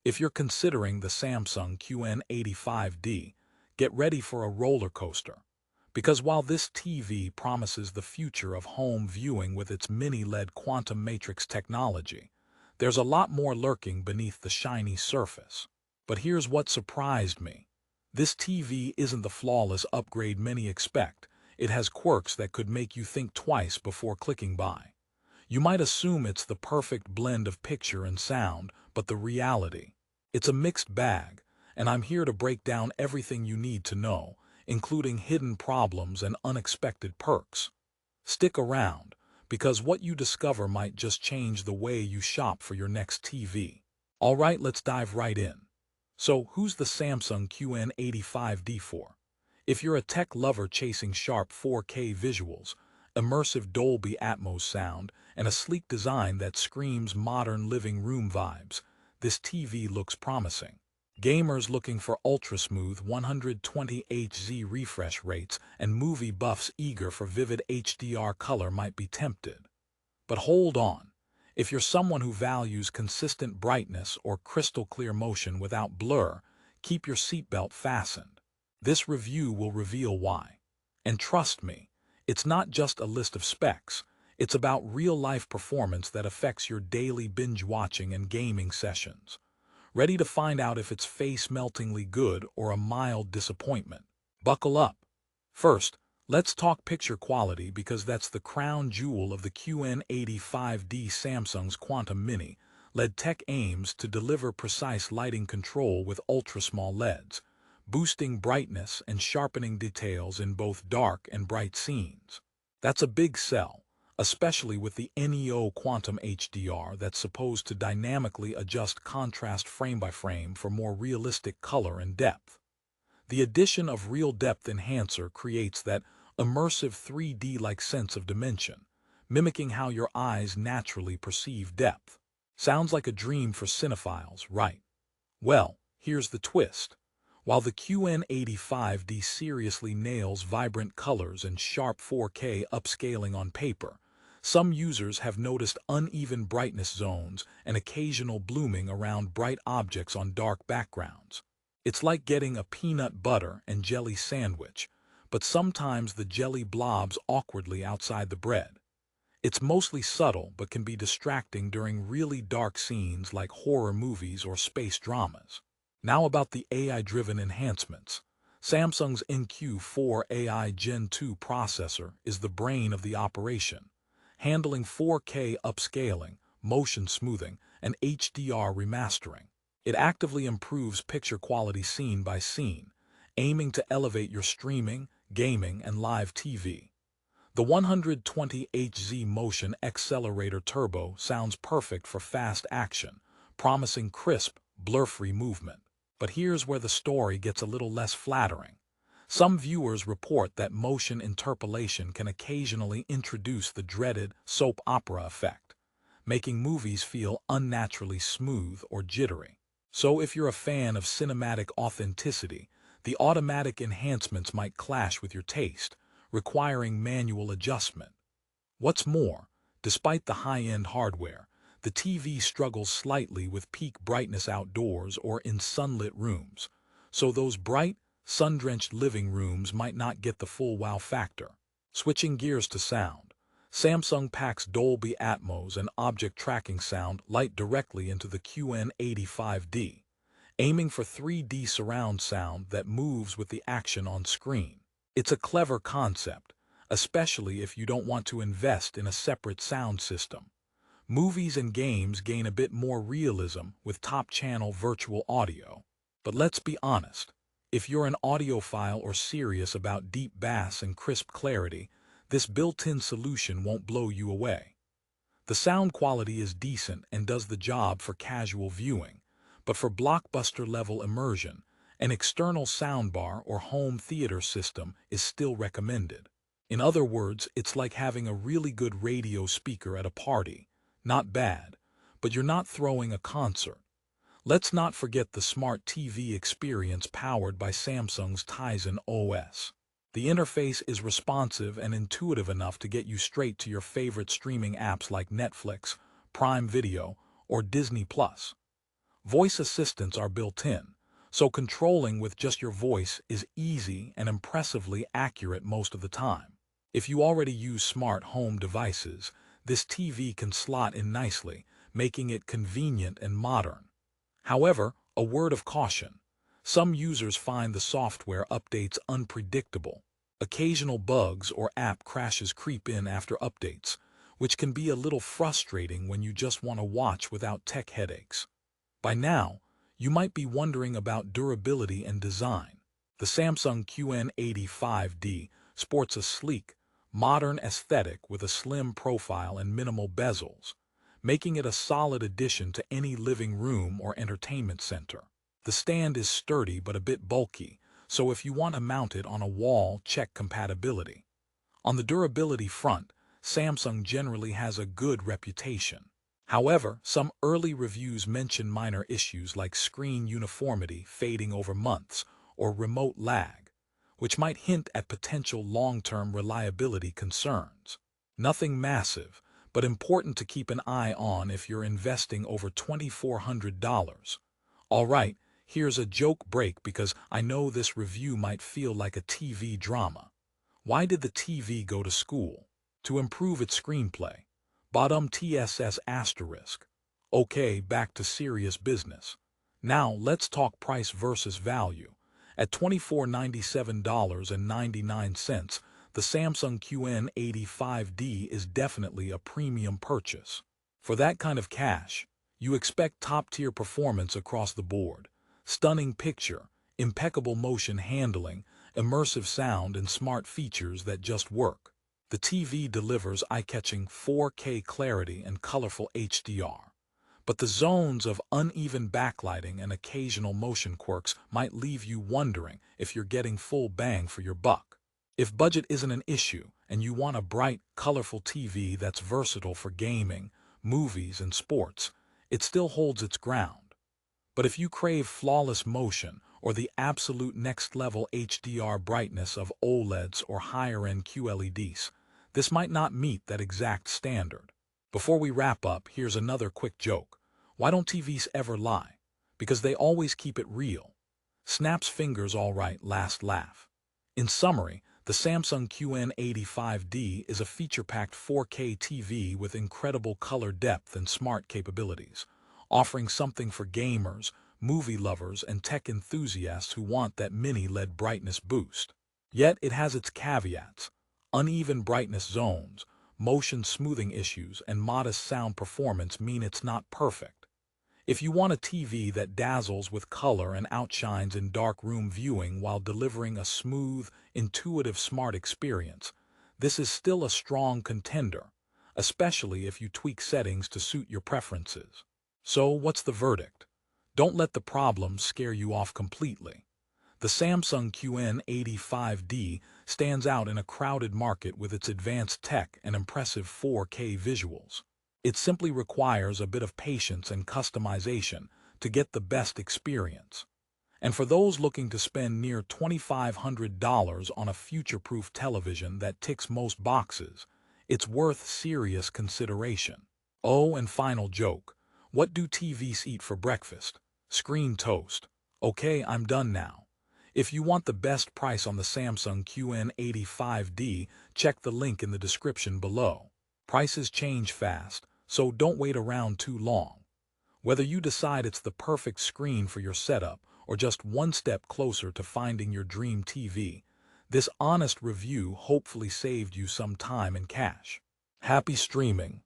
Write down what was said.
If you're considering the Samsung QN85D, get ready for a roller coaster. Because while this TV promises the future of home viewing with its mini LED quantum matrix technology, there's a lot more lurking beneath the shiny surface. But here's what surprised me. This TV isn't the flawless upgrade many expect. It has quirks that could make you think twice before clicking buy. You might assume it's the perfect blend of picture and sound, but the reality, it's a mixed bag, and I'm here to break down everything you need to know, including hidden problems and unexpected perks. Stick around, because what you discover might just change the way you shop for your next TV. Alright, let's dive right in. So, who's the Samsung QN85D for? If you're a tech lover chasing sharp 4K visuals, immersive Dolby Atmos sound, and a sleek design that screams modern living room vibes, this TV looks promising. Gamers looking for ultra-smooth 120 Hz refresh rates and movie buffs eager for vivid HDR color might be tempted. But hold on. If you're someone who values consistent brightness or crystal-clear motion without blur, keep your seatbelt fastened. This review will reveal why. And trust me, it's not just a list of specs. It's about real-life performance that affects your daily binge-watching and gaming sessions. Ready to find out if it's face-meltingly good or a mild disappointment? Buckle up. First, let's talk picture quality because that's the crown jewel of the QN85D. Samsung's Quantum Mini LED tech aims to deliver precise lighting control with ultra-small LEDs, boosting brightness and sharpening details in both dark and bright scenes. That's a big sell, especially with the Neo Quantum HDR that's supposed to dynamically adjust contrast frame by frame for more realistic color and depth. The addition of Real Depth Enhancer creates that immersive 3D-like sense of dimension, mimicking how your eyes naturally perceive depth. Sounds like a dream for cinephiles, right? Well, here's the twist. While the QN85D seriously nails vibrant colors and sharp 4K upscaling on paper, some users have noticed uneven brightness zones and occasional blooming around bright objects on dark backgrounds. It's like getting a peanut butter and jelly sandwich, but sometimes the jelly blobs awkwardly outside the bread. It's mostly subtle but can be distracting during really dark scenes like horror movies or space dramas. Now about the AI-driven enhancements. Samsung's NQ4 AI Gen 2 processor is the brain of the operation, handling 4K upscaling, motion smoothing, and HDR remastering. It actively improves picture quality scene by scene, aiming to elevate your streaming, gaming, and live TV. The 120 Hz Motion Accelerator Turbo sounds perfect for fast action, promising crisp, blur-free movement. But here's where the story gets a little less flattering. Some viewers report that motion interpolation can occasionally introduce the dreaded soap opera effect, making movies feel unnaturally smooth or jittery. So if you're a fan of cinematic authenticity, the automatic enhancements might clash with your taste, requiring manual adjustment. What's more, despite the high-end hardware, the TV struggles slightly with peak brightness outdoors or in sunlit rooms, so those bright, sun-drenched living rooms might not get the full wow factor. Switching gears to sound, Samsung packs Dolby Atmos and object tracking sound light directly into the QN85D, aiming for 3D surround sound that moves with the action on screen. It's a clever concept, especially if you don't want to invest in a separate sound system. Movies and games gain a bit more realism with top-channel virtual audio. But let's be honest, if you're an audiophile or serious about deep bass and crisp clarity, this built-in solution won't blow you away. The sound quality is decent and does the job for casual viewing, but for blockbuster-level immersion, an external soundbar or home theater system is still recommended. In other words, it's like having a really good radio speaker at a party. Not bad, but you're not throwing a concert. Let's not forget the smart TV experience powered by Samsung's Tizen OS. The interface is responsive and intuitive enough to get you straight to your favorite streaming apps like Netflix, Prime Video, or Disney+. Voice assistants are built in, so controlling with just your voice is easy and impressively accurate most of the time. If you already use smart home devices, this TV can slot in nicely, making it convenient and modern. However, a word of caution. Some users find the software updates unpredictable. Occasional bugs or app crashes creep in after updates, which can be a little frustrating when you just want to watch without tech headaches. By now, you might be wondering about durability and design. The Samsung QN85D sports a sleek, modern aesthetic with a slim profile and minimal bezels, making it a solid addition to any living room or entertainment center. The stand is sturdy but a bit bulky, so if you want to mount it on a wall, check compatibility. On the durability front, Samsung generally has a good reputation. However, some early reviews mention minor issues like screen uniformity fading over months or remote lag, which might hint at potential long-term reliability concerns. Nothing massive, but important to keep an eye on if you're investing over $2,400. Alright, here's a joke break because I know this review might feel like a TV drama. Why did the TV go to school? To improve its screenplay. Bottom TSS asterisk. Okay, back to serious business. Now let's talk price versus value. At $2,497.99, the Samsung QN85D is definitely a premium purchase. For that kind of cash, you expect top-tier performance across the board. Stunning picture, impeccable motion handling, immersive sound, and smart features that just work. The TV delivers eye-catching 4K clarity and colorful HDR. But the zones of uneven backlighting and occasional motion quirks might leave you wondering if you're getting full bang for your buck. If budget isn't an issue and you want a bright, colorful TV that's versatile for gaming, movies, and sports, it still holds its ground. But if you crave flawless motion or the absolute next-level HDR brightness of OLEDs or higher-end QLEDs, this might not meet that exact standard. Before we wrap up, here's another quick joke. Why don't TVs ever lie? Because they always keep it real. Snaps fingers all right, last laugh. In summary, the Samsung QN85D is a feature-packed 4K TV with incredible color depth and smart capabilities, offering something for gamers, movie lovers, and tech enthusiasts who want that mini LED brightness boost. Yet it has its caveats: uneven brightness zones, motion smoothing issues, and modest sound performance mean it's not perfect. If you want a TV that dazzles with color and outshines in dark room viewing while delivering a smooth, intuitive, smart experience, this is still a strong contender, especially if you tweak settings to suit your preferences. So, what's the verdict? Don't let the problems scare you off completely. The Samsung QN85D stands out in a crowded market with its advanced tech and impressive 4K visuals. It simply requires a bit of patience and customization to get the best experience. And for those looking to spend near $2,500 on a future-proof television that ticks most boxes, it's worth serious consideration. Oh, and final joke. What do TVs eat for breakfast? Screen toast. Okay, I'm done now. If you want the best price on the Samsung QN85D, check the link in the description below. Prices change fast, so don't wait around too long. Whether you decide it's the perfect screen for your setup or just one step closer to finding your dream TV, this honest review hopefully saved you some time and cash. Happy streaming!